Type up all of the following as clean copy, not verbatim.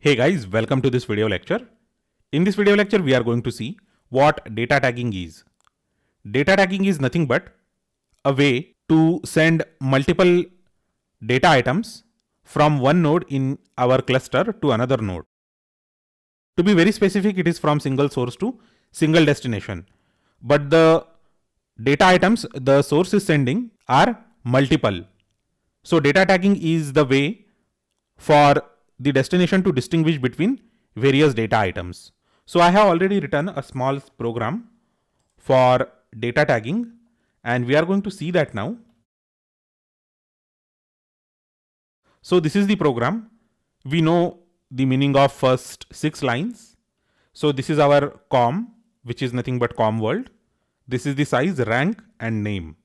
Hey guys, welcome to this video lecture. In this video lecture, we are going to see what data tagging is. Data tagging is nothing but a way to send multiple data items from one node in our cluster to another node. To be very specific, it is from single source to single destination. But the data items the source is sending are multiple. So data tagging is the way for the destination to distinguish between various data items. So I have already written a small program for data tagging and we are going to see that now. So this is the program. We know the meaning of first 6 lines. So this is our com, which is nothing but com world. This is the size, rank and name.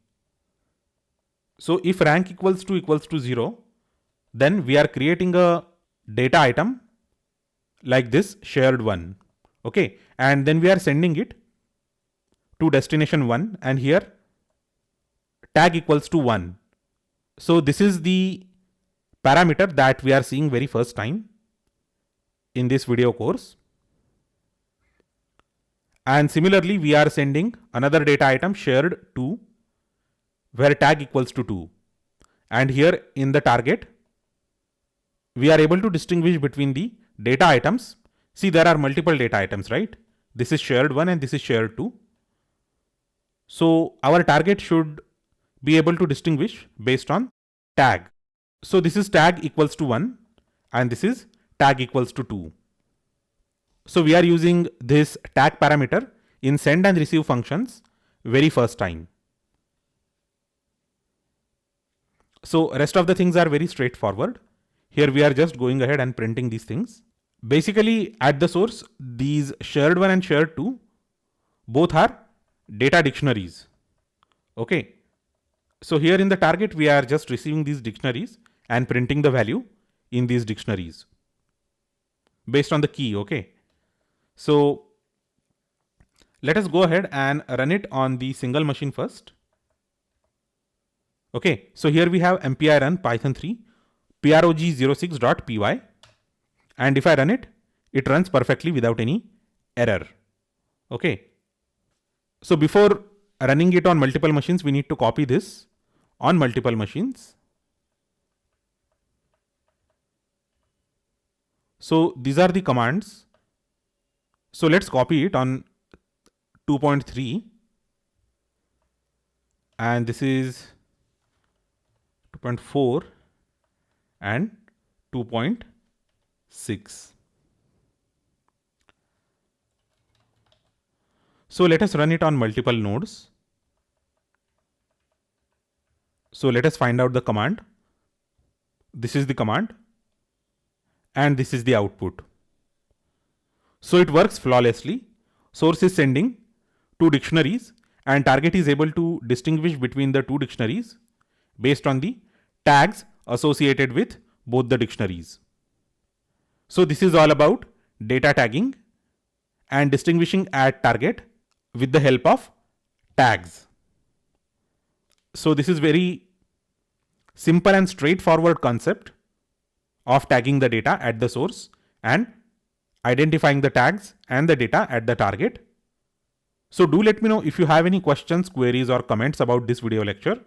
So if rank equals to 0, then we are creating a data item like this shared one. Okay. And then we are sending it to destination 1 and here tag equals to 1. So this is the parameter that we are seeing very first time in this video course. And similarly, we are sending another data item shared 2 where tag equals to 2. And here in the target, we are able to distinguish between the data items. See, there are multiple data items, right? This is shared 1 and this is shared 2. So our target should be able to distinguish based on tag. So this is tag equals to 1 and this is tag equals to 2. So we are using this tag parameter in send and receive functions very first time. So rest of the things are very straightforward. Here we are just going ahead and printing these things. Basically at the source, these shared 1 and shared 2 both are data dictionaries. Okay. So here in the target, we are just receiving these dictionaries and printing the value in these dictionaries based on the key. Okay. So let us go ahead and run it on the single machine first. Okay. So here we have mpi run python 3 prog06.py. And if I run it, it runs perfectly without any error. Okay. So before running it on multiple machines, we need to copy this on multiple machines. So these are the commands. So let's copy it on 2.3 and this is 2.4 and 2.6. So let us run it on multiple nodes. So let us find out the command. This is the command and this is the output. So it works flawlessly. Source is sending 2 dictionaries and target is able to distinguish between the 2 dictionaries based on the tags associated with both the dictionaries. So this is all about data tagging and distinguishing at target with the help of tags. So this is very simple and straightforward concept of tagging the data at the source and identifying the tags and the data at the target. So do let me know if you have any questions, queries or comments about this video lecture.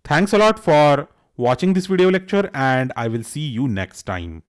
Thanks a lot for watching this video lecture and I will see you next time.